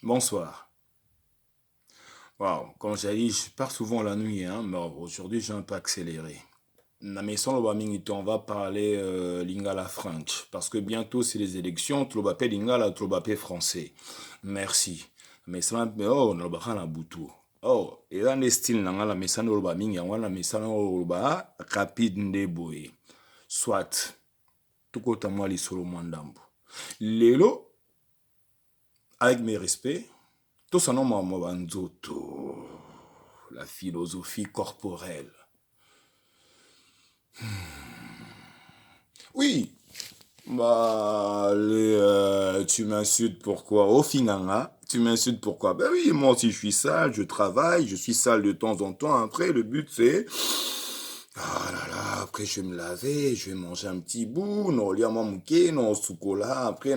Bonsoir. Wow, comme j'ai dit, je pars souvent la nuit, hein, mais aujourd'hui j'ai un peu accéléré. La maison on va parler Lingala French, parce que bientôt c'est les élections, tu vas appeler Lingala, tu vas appeler français. Merci. Mais ça, oh, on va la boutou. Oh, et dans les styles, la maison on va mingi, on la maison on va rapide ndeboé. Soit, tout côté moi les solo mandambo. Lelo, avec mes respects, tout ça non moi banzoto. La philosophie corporelle. Oui, tu m'insultes pourquoi? Au final, hein, tu m'insultes pourquoi? Ben oui, moi aussi je suis sale, je travaille, je suis sale de temps en temps. Après, le but c'est... Ah là là, après je vais me laver, je vais manger un petit bout, non, lia moi mouké, non, soukola, après,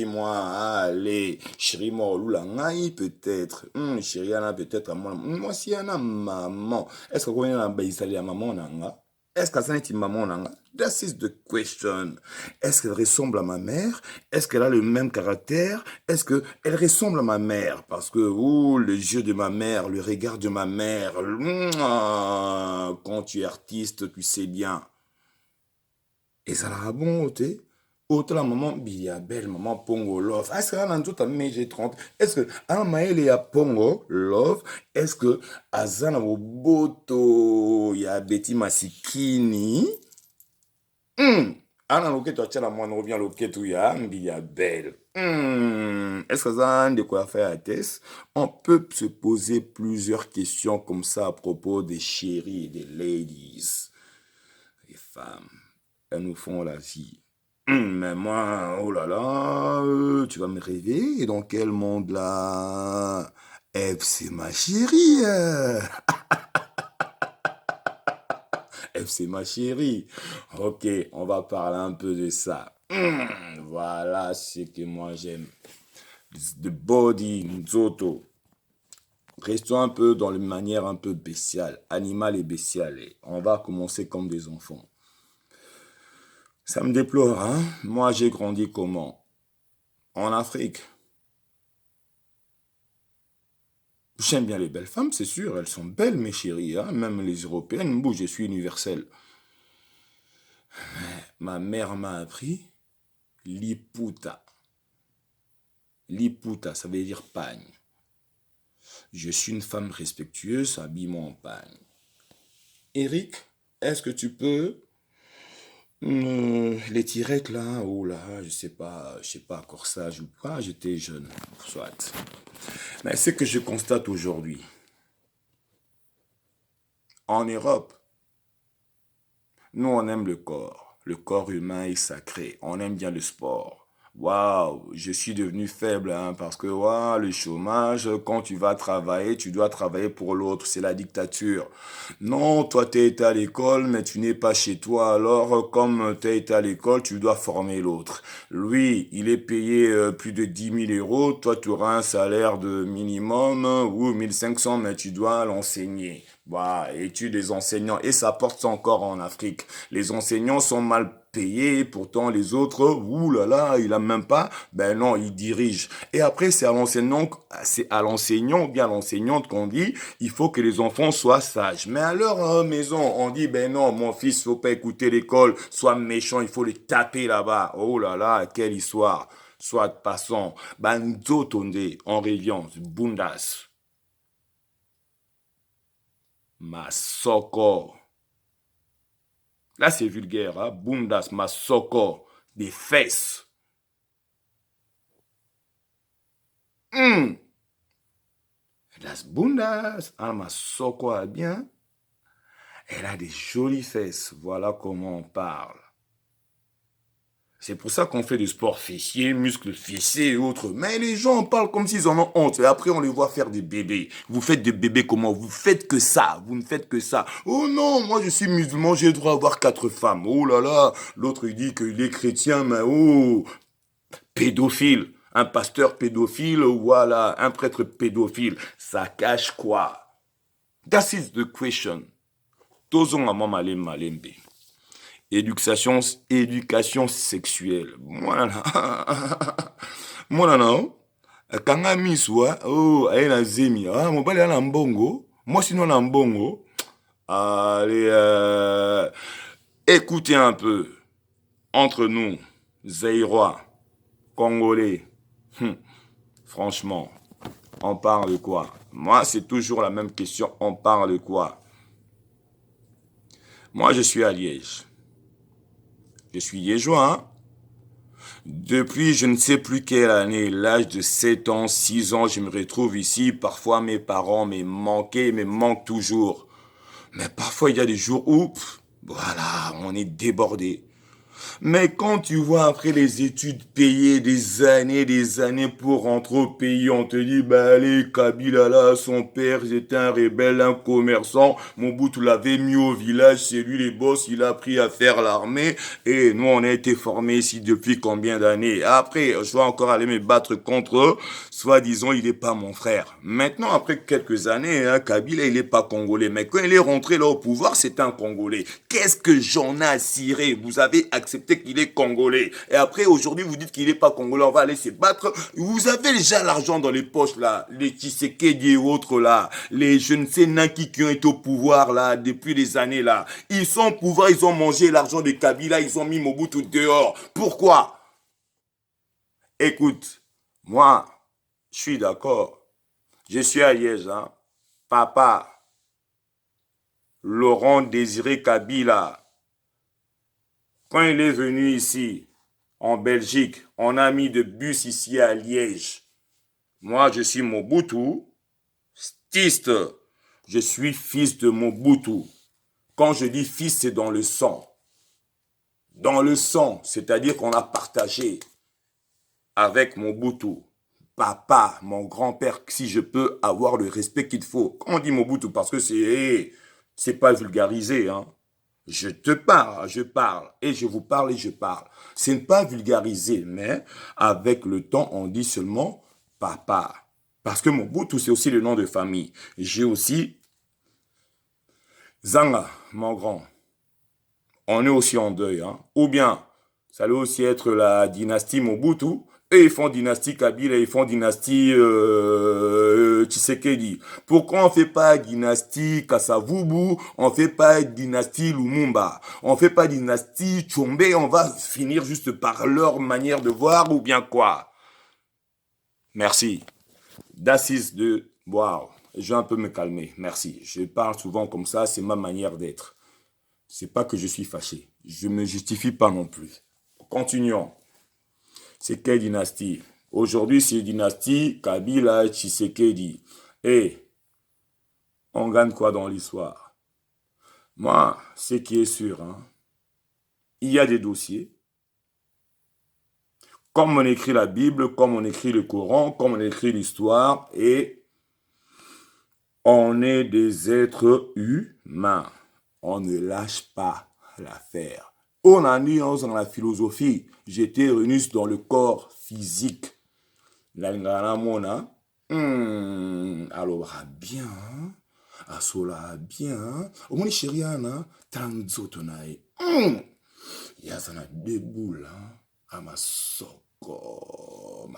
moi, allez, chérie, moi, lula ngai, peut-être, chérie, ana, peut-être, à moi, si, ana, maman, est-ce que vous connaissez la baïsali à maman, nanga? Est-ce que ça n'est maman, nanga? That is the question. Est-ce qu'elle ressemble à ma mère? Est-ce qu'elle a le même caractère? Est-ce qu'elle ressemble à ma mère? Parce que, ouh, les yeux de ma mère, le regard de ma mère, quand tu es artiste, tu sais bien. Et ça la bon, tu autant la maman Bia belle, maman Pongo Love. Est-ce qu'elle a tout à G30? Est-ce que Amael et a Pongo Love? Est-ce que Azana Boto ya Betty Masikini? Ana loketo achana mwana revient loketo ya Bia belle. Est-ce que ça a de quoi faire à test? On peut se poser plusieurs questions comme ça à propos des chéris et des ladies. Les femmes, elles nous font la vie. Mais moi, oh là là, tu vas me rêver. Dans quel monde là? Eve, c'est ma chérie. Eve, c'est ma chérie. Ok, on va parler un peu de ça. Voilà ce que moi j'aime. The body, Nzoto. Restons un peu dans les manières un peu bestiales, animales et bestiales. On va commencer comme des enfants. Ça me déplore, hein? Moi, j'ai grandi comment? En Afrique. J'aime bien les belles femmes, c'est sûr, elles sont belles, mes chéries, hein? Même les Européennes, je suis universel. Ma mère m'a appris Liputa. Liputa, ça veut dire pagne. Je suis une femme respectueuse, habille-moi en pagne. Eric, est-ce que tu peux les tirettes là, oh là, je sais pas, corsage ou pas, j'étais jeune, soit. Mais ce que je constate aujourd'hui, en Europe, nous on aime le corps humain est sacré, on aime bien le sport. Waouh, je suis devenu faible hein, parce que waouh, le chômage, quand tu vas travailler, tu dois travailler pour l'autre, c'est la dictature. Non, toi tu été à l'école, mais tu n'es pas chez toi, alors comme tu été à l'école, tu dois former l'autre. Lui, il est payé plus de 10 000 euros, toi tu auras un salaire de minimum ou 1 500, mais tu dois l'enseigner. Bah, et tu des enseignants, et ça porte ça encore en Afrique. Les enseignants sont mal payés, pourtant les autres, ouh là là, il a même pas, ben non, il dirige. Et après, c'est à l'enseignant ou bien à l'enseignante qu'on dit, il faut que les enfants soient sages. Mais à leur maison, on dit, ben non, mon fils, faut pas écouter l'école, soit méchant, il faut les taper là-bas. Oh là là, quelle histoire. Soit passant, ben zotonde, en revient, bundas, masoko. Là, c'est vulgaire, hein? Bundas, masoko, des fesses. Las bundas, ah, masoko a bien. Elle a des jolies fesses. Voilà comment on parle. C'est pour ça qu'on fait du sport fessier, muscles fessiers et autres. Mais les gens parlent comme s'ils en ont honte. Et après, on les voit faire des bébés. Vous faites des bébés comment? Vous faites que ça. Vous ne faites que ça. Oh non, moi je suis musulman, j'ai le droit d'avoir 4 femmes. Oh là là. L'autre, il dit qu'il est chrétien, mais oh, pédophile. Un pasteur pédophile, voilà. Un prêtre pédophile. Ça cache quoi? That is the question. Tozon à malembe. Éducation sexuelle. Moi, là, moi, là, non. Kanga miswa, oh, aye na zemi. Ah, mobali a na mbongo. Moi, sinon, na mbongo. Allez, écoutez un peu. Entre nous, Zaïrois, Congolais. Franchement, on parle de quoi? Moi, c'est toujours la même question. On parle de quoi? Moi, je suis à Liège. Je suis liégeois, hein? Depuis je ne sais plus quelle année, l'âge de 7 ans, 6 ans, je me retrouve ici. Parfois mes parents me manquaient, me manquent toujours. Mais parfois il y a des jours où, voilà, on est débordé. Mais quand tu vois après les études payer des années pour rentrer au pays, on te dit, bah allez, Kabila là, son père était un rebelle, un commerçant, Mobutu l'avait mis au village, c'est lui les boss, il a appris à faire l'armée, et nous on a été formés ici depuis combien d'années. Après, je dois encore aller me battre contre eux, soi-disant il n'est pas mon frère. Maintenant, après quelques années, hein, Kabila il n'est pas congolais, mais quand il est rentré là au pouvoir, c'est un Congolais. Qu'est-ce que j'en ai à cirer? Vous avez accepté qu'il est Congolais. Et après, aujourd'hui, vous dites qu'il n'est pas Congolais, on va aller se battre. Vous avez déjà l'argent dans les poches, là. Les Tshisekedi et autres, là. Les je ne sais Naki qui ont été au pouvoir, là, depuis des années, là. Ils sont au pouvoir, ils ont mangé l'argent de Kabila, ils ont mis Mobutu dehors. Pourquoi? Écoute, moi, je suis d'accord. Je suis à Liège, hein. Papa, Laurent Désiré Kabila, quand il est venu ici, en Belgique, on a mis de bus ici à Liège. Moi, je suis Mobutu, stiste. Je suis fils de Mobutu. Quand je dis fils, c'est dans le sang. Dans le sang, c'est-à-dire qu'on a partagé avec Mobutu. Papa, mon grand-père, si je peux avoir le respect qu'il faut. Quand on dit Mobutu, parce que c'est pas vulgarisé, hein. Je te parle, je parle, et je vous parle et je parle. Ce n'est pas vulgarisé, mais avec le temps, on dit seulement papa. Parce que Mobutu, c'est aussi le nom de famille. J'ai aussi Zanga, mon grand. On est aussi en deuil, hein. Ou bien, ça doit aussi être la dynastie Mobutu. Et ils font dynastie Kabila, ils font dynastie Tshisekedi. Pourquoi on fait pas dynastie Kasavubu, on fait pas dynastie Lumumba, on fait pas dynastie Tchombe, on va finir juste par leur manière de voir ou bien quoi? Merci. D'assise de... Waouh, je vais un peu me calmer, merci. Je parle souvent comme ça, c'est ma manière d'être. C'est pas que je suis fâché. Je me justifie pas non plus. Continuons. C'est quelle dynastie? Aujourd'hui, c'est dynastie Kabila Tshisekedi. Et on gagne quoi dans l'histoire? Moi, ce qui est sûr, hein, il y a des dossiers. Comme on écrit la Bible, comme on écrit le Coran, comme on écrit l'histoire, et on est des êtres humains. On ne lâche pas l'affaire. On a dit dans la philosophie, j'étais revenu dans le corps physique. L'angana mona, alors bien, asola bien, au moins chériana, tanzoto nae, yazana déboule, à ma soko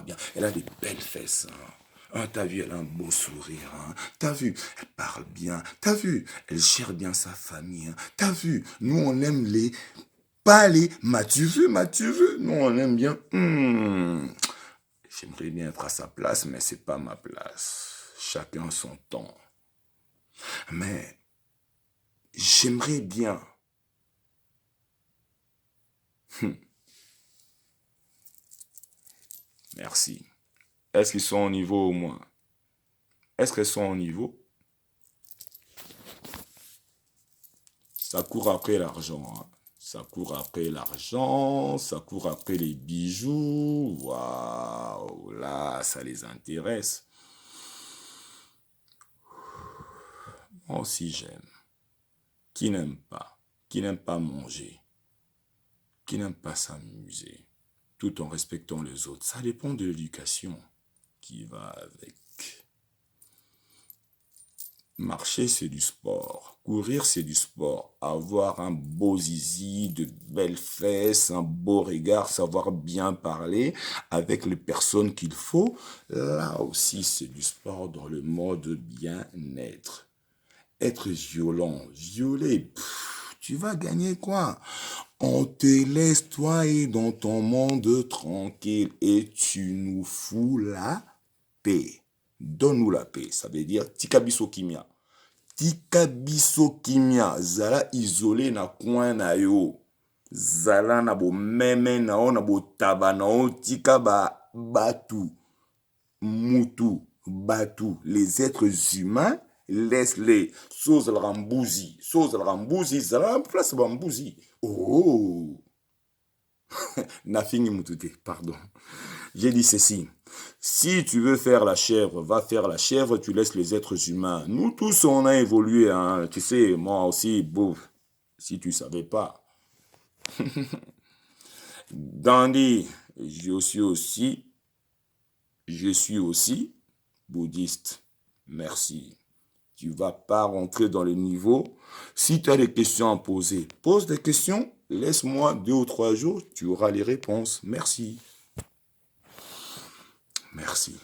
bien, elle a des belles fesses, hein. Ah, t'as vu, elle a un beau sourire, hein. T'as vu, elle parle bien. T'as vu, elle gère bien sa famille, hein. T'as vu, nous on aime les... Pas les... M'as-tu vu, m'as-tu vu? Nous on aime bien... J'aimerais bien être à sa place, mais c'est pas ma place. Chacun son temps. Mais j'aimerais bien... Merci. Est-ce qu'ils sont au niveau au moins? Est-ce qu'elles sont au niveau? Ça court après l'argent, hein. Ça court après l'argent, ça court après les bijoux. Waouh, là, ça les intéresse. Moi aussi, j'aime. Qui n'aime pas? Qui n'aime pas manger? Qui n'aime pas s'amuser? Tout en respectant les autres. Ça dépend de l'éducation qui va avec. Marcher, c'est du sport. Courir, c'est du sport. Avoir un beau zizi, de belles fesses, un beau regard, savoir bien parler avec les personnes qu'il faut, là aussi, c'est du sport dans le mode bien-être. Être violent, violer, tu vas gagner quoi? On te laisse, toi, et dans ton monde tranquille et tu nous fous la paix. Donne-nous la paix. Ça veut dire tikabiso kimia. Tikabiso kimia. Zala isolé na coin na yo. Zala na bo meme na o na bo taba na o. Tika ba batu. Mutu. Batu. Les êtres humains, laisse-les. Soz al rambouzi. Soz al rambouzi. Zala place bambouzi. Oh. Nafingi mutute. Pardon. J'ai dit ceci. Si tu veux faire la chèvre, va faire la chèvre, tu laisses les êtres humains. Nous tous, on a évolué, hein. Tu sais, moi aussi, bouf, si tu savais pas. Dandy, je suis aussi bouddhiste. Merci. Tu vas pas rentrer dans le niveau. Si tu as des questions à poser, pose des questions. Laisse-moi 2 ou 3 jours, tu auras les réponses. Merci. Merci.